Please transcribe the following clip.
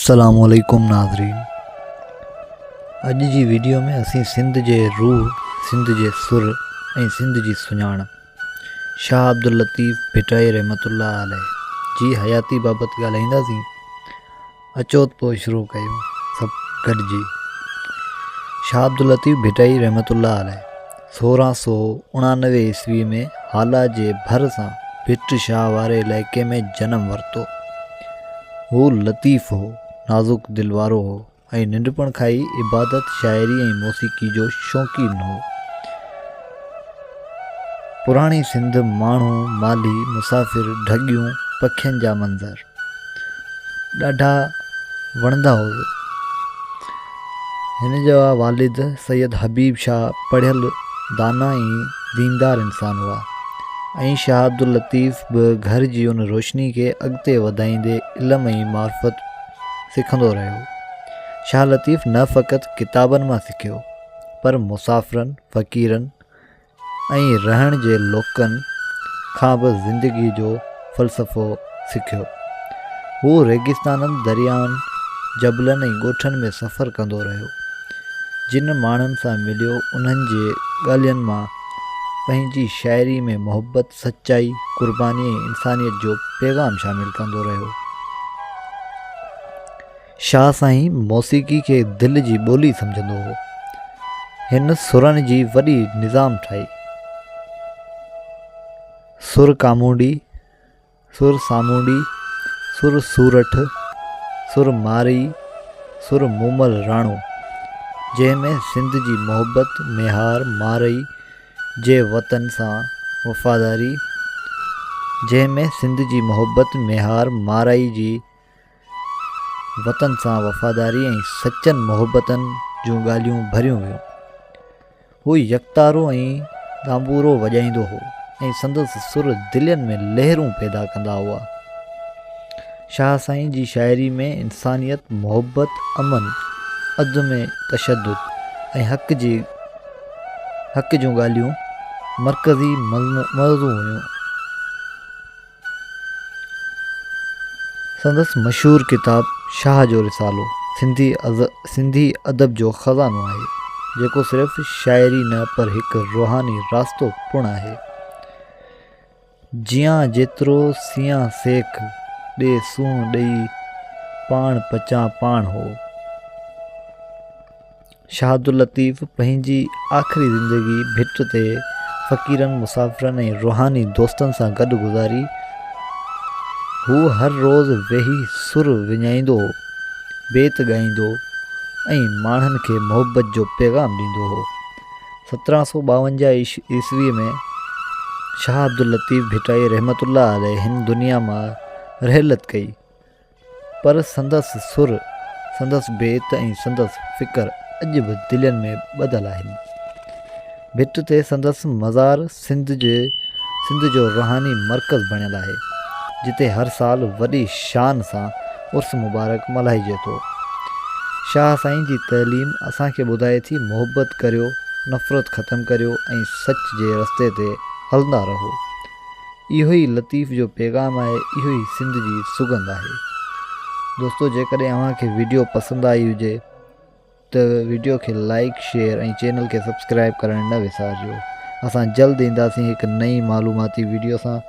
अस्सलामुअलैकुम नाज़रीन। अॼु जी वीडियो में असीं सिंध जे रूह, सिंध जे सुर ऐं सिंध जी सुञाणप शाह अब्दुल लतीफ़ भिटाई रहमतुल्लाह अलैह जी हयाती बाबति ॻाल्हाईंदासीं। अचो पोइ शुरू कयूं सभु गॾिजी। शाह अब्दुल लतीफ़ भिटाई रहमतुल्लाह अलैह 1699 ईस्वी में हाला जे भर सां भिट शाह वारे इलाइक़े में जनम वरितो। हू लतीफ़ हो, नाज़ुक दिल वारो हो ऐं नंढपण खां ई इबादत, शाइरी ऐं मौसीक़ी जो शौक़ीन हो। पुराणी सिंध माण्हू, माली, मुसाफ़िर, ढगियूं, पखियुनि जा मंज़र ॾाढा वणंदा हुआ। हिन जा वालिद सैयद हबीब शाह पढ़ियल, दाना ऐं दीनदार इंसान हुआ ऐं शाह अब्दुल लतीफ़ बि घर जी उन रोशनी खे अॻिते वधाईंदे इल्म ऐं मार्फत सिखंदो रहियो। शाह लतीफ़ न फ़क़ति किताबनि मां सिखियो, पर मुसाफ़िरनि, फ़क़ीरनि ऐं रहण जे लोकनि खां बि ज़िंदगी जो फ़लसफ़ो सिखियो। हू रेगिस्ताननि, दरियाउनि, जबलनि ऐं ॻोठनि में सफ़र कंदो रहियो। जिन माण्हुनि सां मिलियो, उन्हनि जे ॻाल्हियुनि मां पंहिंजी शाइरी में मोहब्बत, सचाई, क़ुर्बानी ऐं इंसानियत जो पैगाम शामिल कंदो रहियो। शाह साईं मौसीक़ी खे दिलि जी ॿोली सम्झंदो हो। हिन सुरनि जी वॾी निज़ाम ठाही: सुर कामूंडी, सुर सामूंडी, सुर सूरठ, सुर मारी, सुर मूमल राणो, जंहिंमें सिंध जी मोहब्बत, मेहार मारई जे वतन सां वफ़ादारी, जंहिंमें सिंध जी मोहब्बत, मेहार माराई जी वतन सां वफ़ादारी ऐं सचनि मोहब्बतनि जूं ॻाल्हियूं भरियूं हुयूं। हू यकतारो ऐं तांबूरो वॼाईंदो हो ऐं संदसि सुर दिलनि में लहरूं पैदा कंदा हुआ। शाह साईं जी शाइरी में इंसानियत, मोहब्बत, अमन, अदम तशद्दुद ऐं हक़ जूं ॻाल्हियूं मरकज़ी मौज़ू हुयूं। संदसि मशहूर किताब शाह जो रिसालो सिंधी अदब जो ख़ज़ानो आहे, जेको सिर्फ़ु शाइरी न पर हिकु रूहानी रास्तो पिणु आहे। जियां जेतिरो सियां सेख ॾे सूंहुं ॾेई पाण पचां पाण हो। शाह अब्दुल लतीफ़ पंहिंजी आख़िरी ज़िंदगी भिट ते फ़क़ीरनि, मुसाफ़िरनि ऐं रूहानी दोस्तनि सां गॾु गुज़ारी। हू हर रोज़ु वेही सुर विञाईंदो, बेत ॻाईंदो ऐं माण्हुनि खे मोहब्बत जो पैगाम ॾींदो हो। 1752 ईस्वी में शाह अब्दुल लतीफ़ भिटाई रहमतुल्लाह अलैह हिन दुनिया मां रहलत कई, पर संदसि सुर, संदसि बेत ऐं संदसि फ़िकर अॼु बि दिलनि में ॿधल आहिनि। भिट ते संदसि मज़ार सिंध जो रूहानी मर्कज़ बणियल आहे, जिते हर साल वॾी शान सां उर्स मुबारक मल्हाइजे थो। शाह साईं जी तइलीम असांखे ॿुधाए थी, मोहब्बत करियो, नफ़रत ख़तमु करियो ऐं सच जे रस्ते ते हलंदा रहो। इहो ई लतीफ़ जो पैगाम आहे, इहो ई सिंध जी सुगंध आहे। दोस्तो, जेकॾहिं अव्हांखे वीडियो पसंदि आई हुजे त वीडियो खे लाइक, शेयर ऐं चैनल खे सब्सक्राइब करणु न विसारिजो। असां जल्द ईंदासीं हिकु नई मालूमाती वीडियो सां।